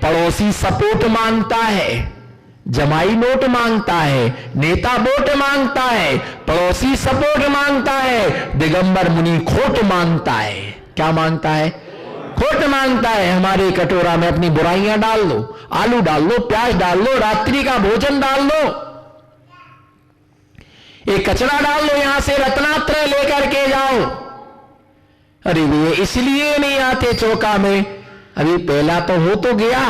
पड़ोसी सपोर्ट मांगता है, जमाई नोट मांगता है, नेता वोट मांगता है, पड़ोसी सपोर्ट मांगता है, दिगंबर मुनि खोट मांगता है। क्या मांगता है? खोट मांगता है। हमारे कटोरा में अपनी बुराइयां डाल दो, आलू डाल दो, प्याज डाल दो, रात्रि का भोजन डाल दो, एक कचरा डाल दो, यहां से रत्नात्रय लेकर के जाओ। अरे वे इसलिए नहीं आते चौका में, अभी पहला तो हो तो गया,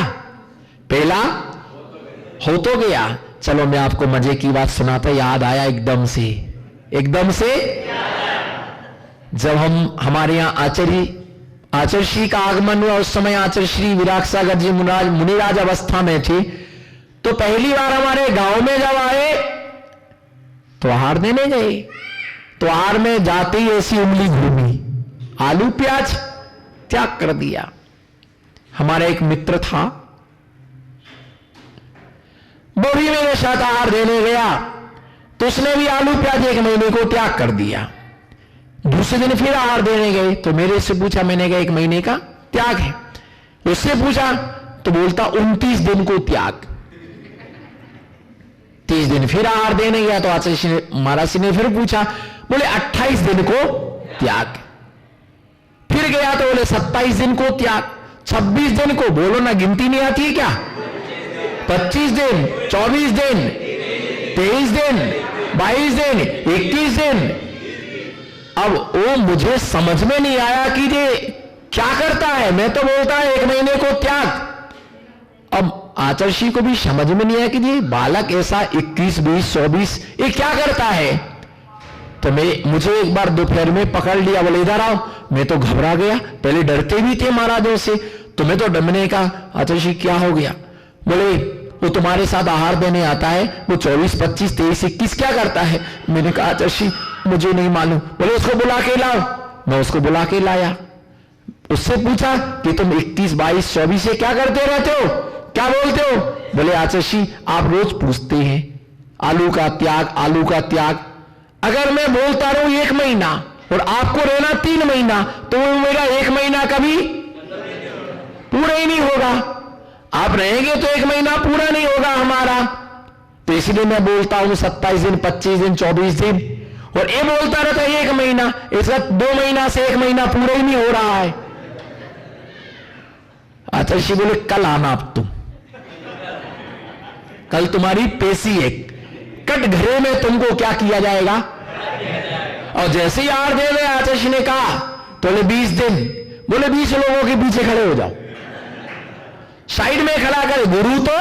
पहला हो तो गया। चलो मैं आपको मजे की बात सुनाता, याद आया एकदम से, एकदम से। जब हमारे यहां आचार्य श्री का आगमन हुआ, उस समय आचार्य श्री विराट सागर जी मुनिराज अवस्था में थे, तो पहली बार हमारे गांव में जब आए तो आहार देने गए, तो आहार में जाते ही ऐसी उंगली घूमी, आलू प्याज त्याग कर दिया। हमारा एक मित्र था, वो भी मेरे साथ आहार देने गया, तो उसने भी आलू प्याज 1 महीने को त्याग कर दिया। दूसरे दिन फिर आहार देने गए, तो मेरे से पूछा, मैंने कहा 1 महीने का त्याग है। उससे पूछा तो बोलता 29 दिन को त्याग। 30 दिन फिर आहार देने गया, तो आचार्य महाराज ने फिर पूछा, बोले 28 दिन को त्याग। फिर गया तो बोले 27 दिन को त्याग, 26 दिन को, बोलो ना गिनती नहीं आती है क्या? 25 दिन, 24 दिन, 23 दिन, 22 दिन, 21 दिन। अब वो मुझे समझ में नहीं आया कि ये क्या करता है। मैं तो बोलता है 1 महीने को त्याग। अब आचार्य को भी समझ में नहीं आया कि ये बालक ऐसा 21, 20, 24 ये क्या करता है। तो मुझे एक बार दोपहर में पकड़ लिया, बोले इधर आओ। मैं तो घबरा गया, पहले डरते भी थे महाराजों से, तो मैं तो डरने का, आचार्य क्या हो गया? बोले वो तुम्हारे साथ आहार देने आता है, वो 24, 25, 23, 21 क्या करता है? मैंने कहा आचार्य मुझे नहीं मालूम। बोले उसको बुला के लाओ। मैं उसको बुला के लाया, उससे पूछा कि तुम 21, 22, 24 से क्या करते रहते हो, क्या बोलते हो? बोले आचार्य आप रोज पूछते हैं आलू का त्याग, आलू का त्याग। अगर मैं बोलता रहूं 1 महीना और आपको रहना 3 महीना, तो मेरा 1 महीना कभी पूरा ही नहीं होगा। आप रहेंगे तो 1 महीना पूरा नहीं होगा हमारा। तो इसलिए मैं बोलता हूं 27 दिन, 25 दिन, 24 दिन, और ये बोलता रहता है 1 महीना। इसका 2 महीना से 1 महीना पूरा ही नहीं हो रहा है। आचार्य बोले कल आना, अब तुम कल तुम्हारी पेशी है, कट घरे में तुमको क्या किया जाएगा। और जैसे ही आहार दे गए, आचार्य ने कहा तो बोले 20 दिन, बोले 20 लोगों के पीछे खड़े हो जाओ, साइड में खड़ा कर। गुरु तो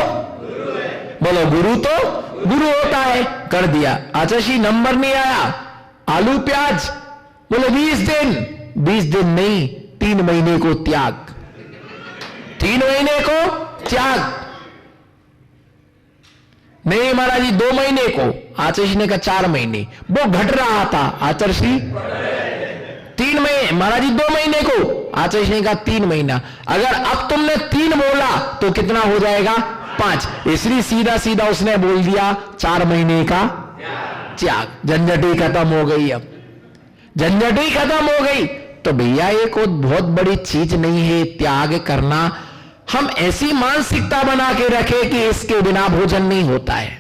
बोलो, गुरु तो गुरु होता है। कर दिया। आचार्य नंबर नहीं आया, आलू प्याज, बोले 20 दिन। 20 दिन नहीं, 3 महीने को त्याग, 3 महीने को त्याग। नहीं महाराज जी 2 महीने को। आचार्य ने कहा 4 महीने। वो घट रहा था, आचार्य 3 महीने, महाराज जी 2 महीने को। आचार्य ने कहा 3 महीना। अगर अब तुमने 3 बोला तो कितना हो जाएगा? 5। इसलिए सीधा सीधा उसने बोल दिया 4 महीने का त्याग। झंझट ही खत्म हो गई। अब झंझट ही खत्म हो गई। तो भैया ये कोई बहुत बड़ी चीज नहीं है त्याग करना। हम ऐसी मानसिकता बना के रखे कि इसके बिना भोजन नहीं होता है,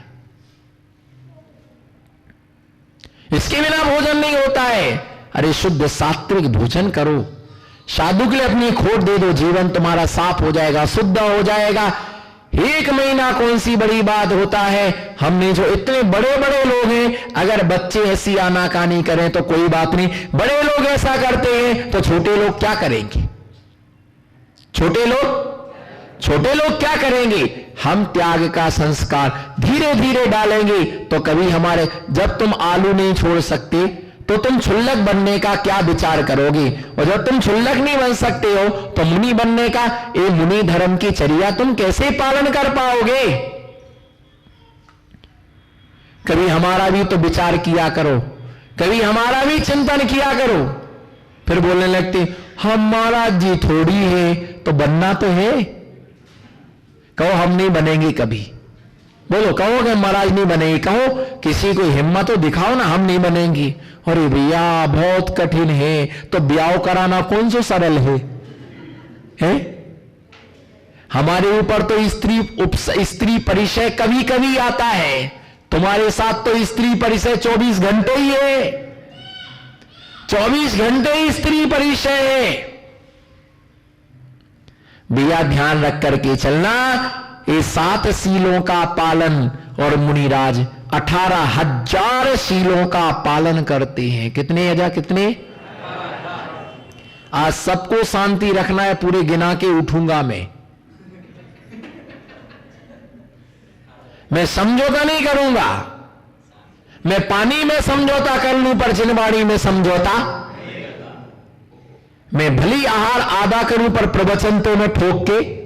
इसके बिना भोजन नहीं होता है। अरे शुद्ध सात्विक भोजन करो, साधु के लिए अपनी खोट दे दो, जीवन तुम्हारा साफ हो जाएगा, शुद्ध हो जाएगा। 1 महीना कौन सी बड़ी बात होता है। हमने जो इतने बड़े बड़े लोग हैं, अगर बच्चे ऐसी आनाकानी करें तो कोई बात नहीं, बड़े लोग ऐसा करते हैं तो छोटे लोग क्या करेंगे? छोटे लोग क्या करेंगे? हम त्याग का संस्कार धीरे धीरे डालेंगे तो कभी हमारे, जब तुम आलू नहीं छोड़ सकते तो तुम क्षुल्लक बनने का क्या विचार करोगे? और जब तुम क्षुल्लक नहीं बन सकते हो तो मुनि बनने का, ये मुनि धर्म की चर्या तुम कैसे पालन कर पाओगे? कभी हमारा भी तो विचार किया करो, कभी हमारा भी चिंतन किया करो। फिर बोलने लगते हमारा जी थोड़ी है, तो बनना तो है। कहो हम नहीं बनेंगे कभी, बोलो कहो कि महाराज नहीं बनेंगे, कहो किसी को हिम्मत तो दिखाओ ना, हम नहीं बनेंगे। अरे भैया बहुत कठिन है, तो ब्याह कराना कौन सा सरल है? हमारे ऊपर तो स्त्री परिचय कभी कभी आता है, तुम्हारे साथ तो स्त्री परिचय 24 घंटे ही है, 24 घंटे ही स्त्री परिचय है। भैया ध्यान रख करके चलना, ये 7 शीलों का पालन, और मुनिराज 18,000 शीलों का पालन करते हैं। कितने अजा कितने? आज सबको शांति रखना है, पूरे गिना के उठूंगा मैं समझौता नहीं करूंगा। मैं पानी में समझौता कर लूं पर जिनवाणी में समझौता। मैं भली आहार आधा करूं पर प्रवचन तो मैं ठोक के।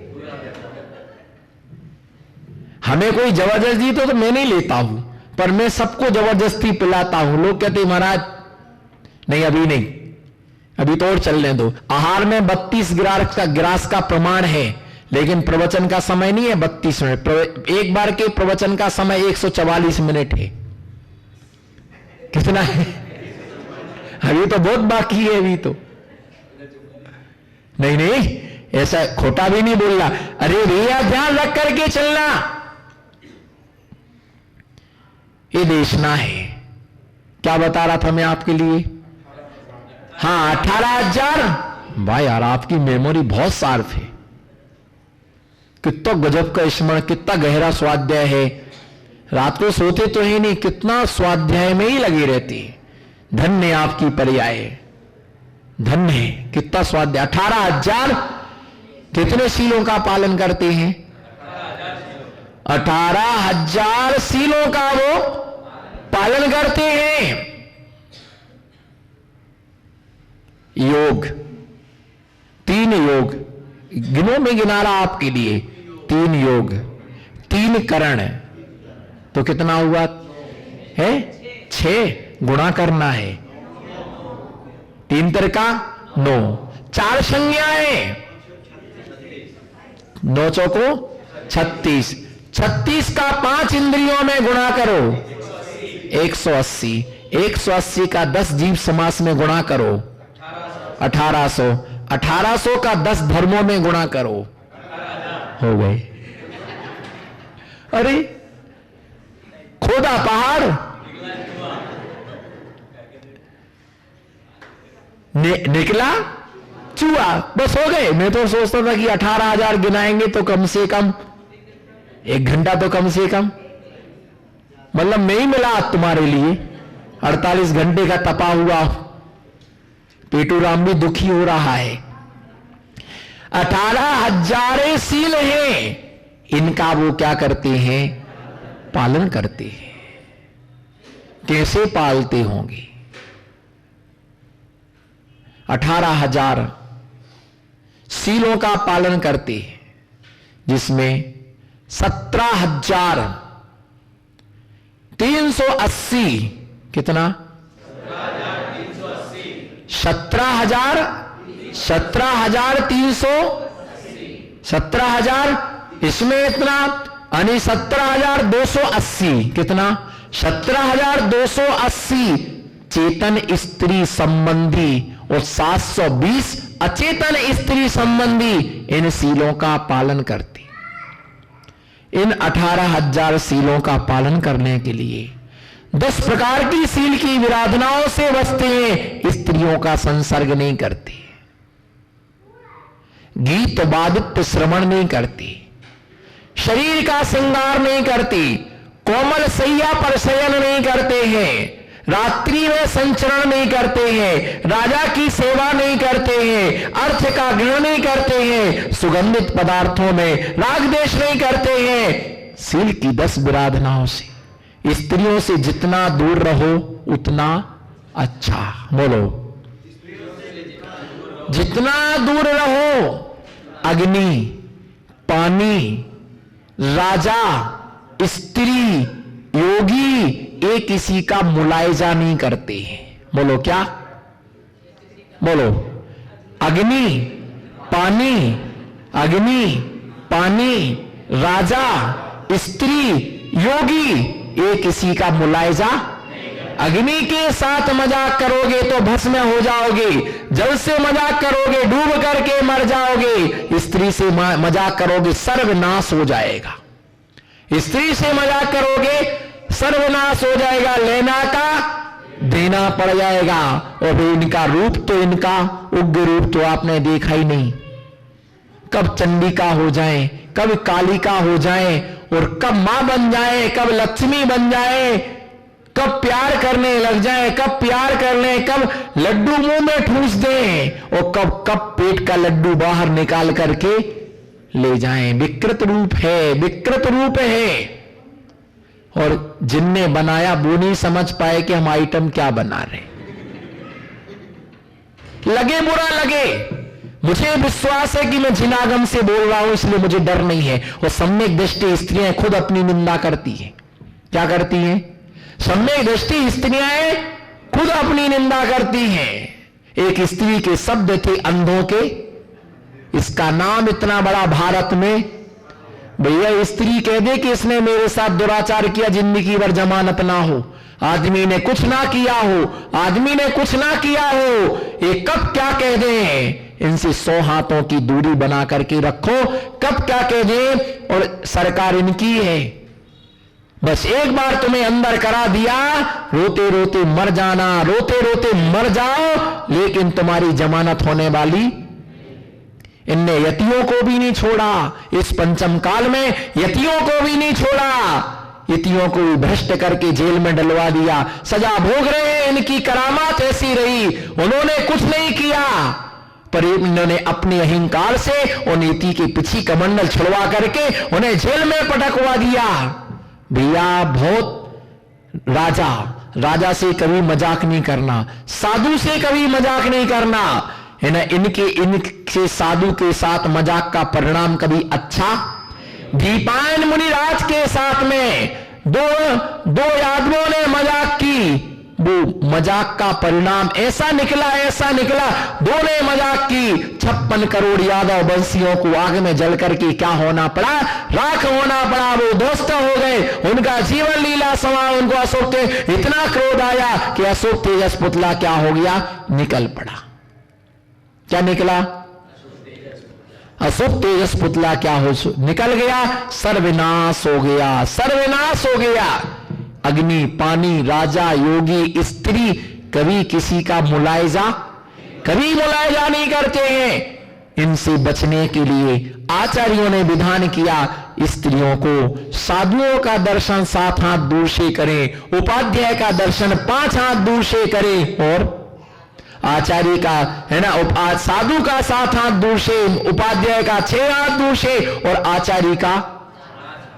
हमें कोई जबरदस्ती तो मैं नहीं लेता हूं, पर मैं सबको जबरदस्ती पिलाता हूं। लोग कहते महाराज नहीं अभी नहीं, अभी तो और चलने दो। आहार में 32 गिलास का प्रमाण है, लेकिन प्रवचन का समय नहीं है 32 मिनट। एक बार के प्रवचन का समय 144 मिनट है। कितना है? अभी तो बहुत बाकी है। अभी तो नहीं, ऐसा खोटा भी नहीं बोलना। अरे भैया ध्यान रख करके चलना, ये देशना है। क्या बता रहा था मैं आपके लिए? हाँ 18,000। भाई यार आपकी मेमोरी बहुत शार्प है। कितना गजब का स्मरण, कितना गहरा स्वाध्याय है। रात को सोते तो ही नहीं, कितना स्वाध्याय में ही लगी रहती। धन्य आपकी पर्याय, धन्य। कितना स्वाध्याय। 18,000 कितने शीलों का पालन करते हैं? 18,000 शीलों का वो पालन करते हैं। योग, 3 योग गिनो, में गिना रहा आपके लिए। 3 योग, 3 करण, तो कितना हुआ है? 6 गुणा करना है। 3 तिरका 9, 4 संज्ञाएं, 9 चौको 36, 36 का 5 इंद्रियों में गुणा करो 180, 180 का 10 जीव समास में गुणा करो 1800, 1800 का 10 धर्मों में गुणा करो, हो गए। अरे खोदा पहाड़, निकला चूहा, बस हो गए। मैं तो सोचता था कि 18,000 गिनाएंगे तो कम से कम 1 घंटा तो कम से कम, मतलब नहीं मिला तुम्हारे लिए। 48 घंटे का तपा हुआ पेटू राम भी दुखी हो रहा है। 18,000 शील हैं, इनका वो क्या करते हैं? पालन करते हैं। कैसे पालते होंगे? 18,000 शीलों का पालन करते हैं, जिसमें 17,380 कितना? 17,300 इसमें इतना यानी 17,280 कितना? 17,280 चेतन स्त्री संबंधी और 720 अचेतन स्त्री संबंधी इन शीलों का पालन करती। इन 18,000 शीलों का पालन करने के लिए 10 प्रकार की शील की विराधनाओं से बचते हैं। स्त्रियों का संसर्ग नहीं करते, गीत वादित्य श्रवण नहीं करती, शरीर का श्रृंगार नहीं करती, कोमल सैया पर शयन नहीं करते हैं, रात्रि में संचरण नहीं करते हैं, राजा की सेवा नहीं करते हैं, अर्थ का ग्रहण नहीं करते हैं, सुगंधित पदार्थों में राग देश नहीं करते हैं। शील की 10 विराधनाओं से स्त्रियों से जितना दूर रहो उतना अच्छा। बोलो, जितना दूर रहो। अग्नि, पानी, राजा, स्त्री, योगी ये किसी का मुलायजा नहीं करते हैं। बोलो क्या? बोलो, अग्नि, पानी, राजा, स्त्री, योगी ये किसी का मुलायजा अग्नि के साथ मजाक करोगे तो भस्म हो जाओगे, जल से मजाक करोगे डूब करके मर जाओगे, स्त्री से मजाक करोगे सर्वनाश हो जाएगा। स्त्री से मजाक करोगे सर्वनाश हो जाएगा, लेना का देना पड़ जाएगा। और फिर इनका रूप तो, इनका उग्र रूप तो आपने देखा ही नहीं। कब चंडिका हो जाए, कब कालिका हो जाए, और कब मां बन जाए, कब लक्ष्मी बन जाए, कब प्यार करने लग जाए, कब प्यार कर ले, कब लड्डू मुंह में ठूस दें, और कब कब पेट का लड्डू बाहर निकाल करके ले जाएं। विकृत रूप है, विकृत रूप है। और जिनने बनाया वो नहीं समझ पाए कि हम आइटम क्या बना रहे। लगे बुरा लगे, मुझे विश्वास है कि मैं जिनागम से बोल रहा हूं, इसलिए मुझे डर नहीं है। और सम्यक दृष्टि स्त्रियां खुद अपनी निंदा करती हैं। क्या करती हैं? सम्यक दृष्टि स्त्रियां खुद अपनी निंदा करती हैं। एक स्त्री के शब्द थे अंधों के, इसका नाम इतना बड़ा भारत में, भैया स्त्री कह दे कि इसने मेरे साथ दुराचार किया, जिंदगी भर जमानत ना हो। आदमी ने कुछ ना किया हो, आदमी ने कुछ ना किया हो, ये कब क्या कह दे, इनसे 100 हाथों की दूरी बना करके रखो, कब क्या कह दे। और सरकार इनकी है, बस एक बार तुम्हें अंदर करा दिया, रोते रोते मर जाना, रोते रोते मर जाओ, लेकिन तुम्हारी जमानत होने वाली। इनने यतियों को भी नहीं छोड़ा, इस पंचम काल में यतियों को भी नहीं छोड़ा, यतियों को भी भ्रष्ट करके जेल में डलवा दिया, सजा भोग रहे हैं। इनकी करामात ऐसी रही, उन्होंने कुछ नहीं किया, पर इन्होंने अपने अहंकार से उन यति के पीछे कमंडल छुड़वा करके उन्हें जेल में पटकवा दिया। भैया बहुत राजा से कभी मजाक नहीं करना, साधु से कभी मजाक नहीं करना, है ना। इनके साधु के साथ मजाक का परिणाम कभी अच्छा। दीपायन मुनिराज के साथ में दो यादवों ने मजाक की, वो मजाक का परिणाम ऐसा निकला, दो ने मजाक की, 56 करोड़ यादव वंशियों को आग में जल करके क्या होना पड़ा, राख होना पड़ा। वो दोस्त हो गए, उनका जीवन लीला समा, उनको अशोक इतना क्रोध आया कि अशोक तेजस पुतला क्या हो गया, निकल पड़ा। क्या निकला? अशोक तेजस पुतला क्या हो निकल गया, सर्वनाश हो गया, सर्वनाश हो गया। अग्नि, पानी, राजा, योगी, स्त्री कभी किसी का मुलायजा नहीं करते हैं। इनसे बचने के लिए आचार्यों ने विधान किया, स्त्रियों को साधुओं का दर्शन 7 हाथ दूर से करें, उपाध्याय का दर्शन 5 हाथ दूर से करें, और आचार्य का, है ना, साधु का 7 हाथ दूर से, उपाध्याय का 6 हाथ दूर से, और आचार्य का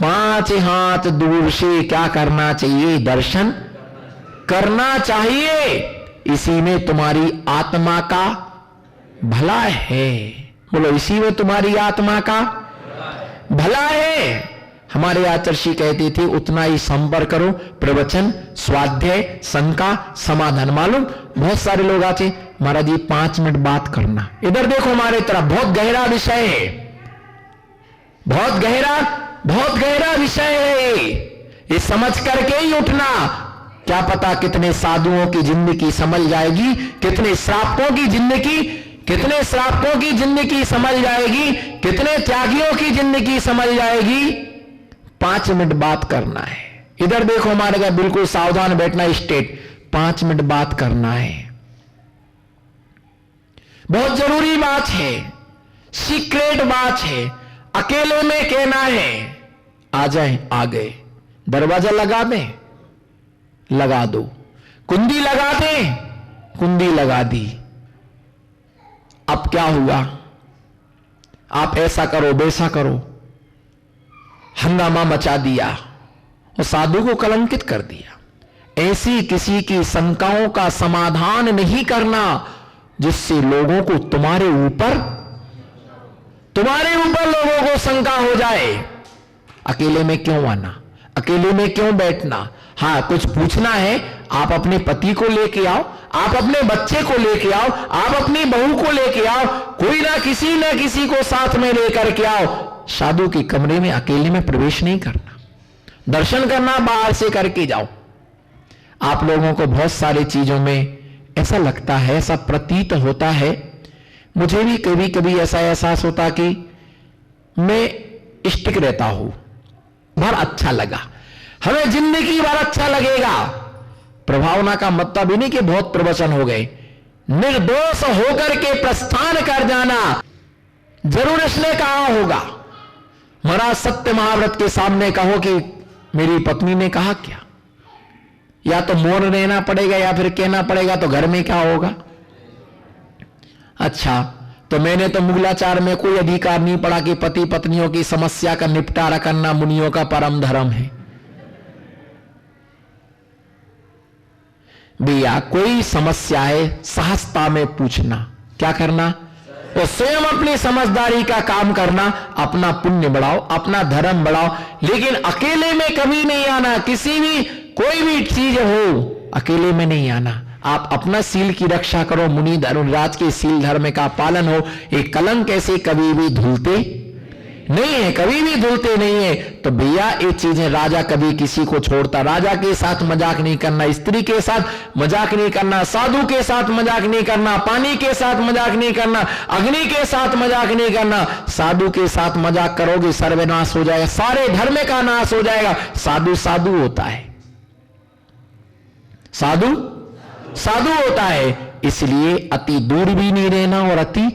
5 हाथ दूर से क्या करना चाहिए, दर्शन करना चाहिए। इसी में तुम्हारी आत्मा का भला है। बोलो, इसी में तुम्हारी आत्मा का भला है। हमारे आचार्य कहते थे उतना ही संपर्क करो, प्रवचन, स्वाध्याय, शंका, समाधान। मालूम बहुत सारे लोग आते, महाराज जी 5 मिनट बात करना, इधर देखो हमारे तरफ, बहुत गहरा विषय है, बहुत गहरा विषय है, ये समझ करके ही उठना। क्या पता कितने साधुओं की जिंदगी समझ जाएगी, कितने श्रापकों की जिंदगी समझ जाएगी, कितने त्यागियों की जिंदगी समझ जाएगी। 5 मिनट बात करना है, इधर देखो हमारे का, बिल्कुल सावधान बैठना, स्टेट 5 मिनट बात करना है। बहुत जरूरी बात है, सीक्रेट बात है, अकेले में कहना है। आ जाए, आ गए, दरवाजा लगा दें, लगा दो, कुंडी लगा दें, कुंडी लगा दी। अब क्या हुआ, आप ऐसा करो वैसा करो, हंगामा मचा दिया और साधु को कलंकित कर दिया। ऐसी किसी की शंकाओं का समाधान नहीं करना जिससे लोगों को तुम्हारे ऊपर लोगों को शंका हो जाए। अकेले में क्यों आना, अकेले में क्यों बैठना। हाँ, कुछ पूछना है, आप अपने पति को लेके आओ, आप अपने बच्चे को लेके आओ, आप अपनी बहू को लेके आओ, कोई ना किसी को साथ में लेकर के आओ। साधु के कमरे में अकेले में प्रवेश नहीं करना, दर्शन करना बाहर से करके जाओ। आप लोगों को बहुत सारी चीजों में ऐसा लगता है, ऐसा प्रतीत होता है, मुझे भी कभी कभी ऐसा एहसास होता कि मैं स्टिक रहता हूं, भर अच्छा लगा, हमें जिंदगी भर अच्छा लगेगा। प्रभावना का मतलब ही नहीं कि बहुत प्रवचन हो गए, निर्दोष होकर के प्रस्थान कर जाना जरूर इसलिए कहा होगा। महाराज सत्य महाव्रत के सामने कहो कि मेरी पत्नी ने कहा क्या, या तो मौन रहना पड़ेगा या फिर कहना पड़ेगा, तो घर में क्या होगा। अच्छा, तो मैंने तो मुगलाचार में कोई अधिकार नहीं पढ़ा कि पति पत्नियों की समस्या का निपटारा करना मुनियों का परम धर्म है। भैया कोई समस्या है सहजता में पूछना, क्या करना, वो स्वयं अपनी समझदारी का काम करना, अपना पुण्य बढ़ाओ, अपना धर्म बढ़ाओ, लेकिन अकेले में कभी नहीं आना। किसी भी कोई भी चीज हो अकेले में नहीं आना। आप अपना सील की रक्षा करो, मुनि धर्मराज के सील धर्म का पालन हो। एक कलंक ऐसे कभी भी धुलते नहीं है, कभी भी धुलते नहीं है। तो भैया ये चीजें, राजा कभी किसी को छोड़ता, राजा के साथ मजाक नहीं करना, स्त्री के साथ मजाक नहीं करना, साधु के साथ मजाक नहीं करना, पानी के साथ मजाक नहीं करना, अग्नि के साथ मजाक नहीं करना। साधु के साथ मजाक करोगे सर्वनाश हो जाएगा, सारे धर्म का नाश हो जाएगा। साधु साधु होता है, साधु साधु होता है, इसलिए अति दूर भी नहीं रहना और अति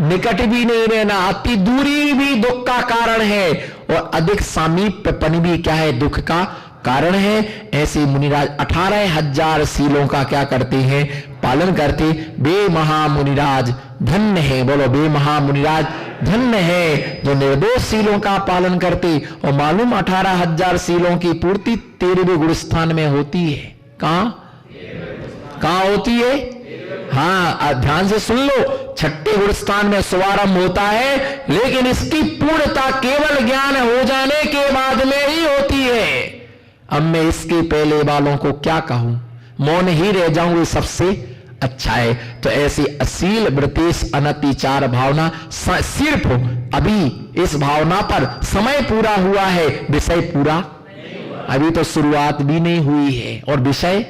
निकट भी नहीं रहना। अति दूरी भी दुख का कारण है और अधिक सामीप्यपन भी क्या है, दुख का कारण है। ऐसे मुनिराज 18,000 सीलों का क्या करते हैं, पालन करते। बे महामुनिराज धन्य है, बोलो बे महामुनिराज धन्य है जो निर्दोष सीलों का पालन करते। और मालूम 18,000 सीलों की पूर्ति 13वें गुणस्थान में होती है। कहां होती है? हाँ, ध्यान से सुन लो, छठे गुणस्थान में शुभारंभ होता है, लेकिन इसकी पूर्णता केवल ज्ञान हो जाने के बाद में ही होती है। अब मैं इसके पहले वालों को क्या कहूं, मौन ही रह जाऊं, ये सबसे अच्छा है। तो ऐसी असील व्रतेश अनतिचार भावना, सिर्फ अभी इस भावना पर समय पूरा हुआ है, विषय पूरा अभी तो शुरुआत भी नहीं हुई है और विषय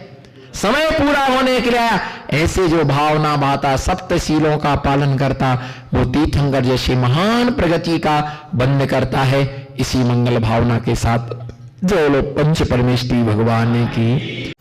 समय पूरा होने के लिए। ऐसे जो भावना भाता सप्तशीलों का पालन करता, वो तीर्थंकर जैसे महान प्रगति का बंद करता है। इसी मंगल भावना के साथ जय लो पंच परमेष्ठी भगवान की।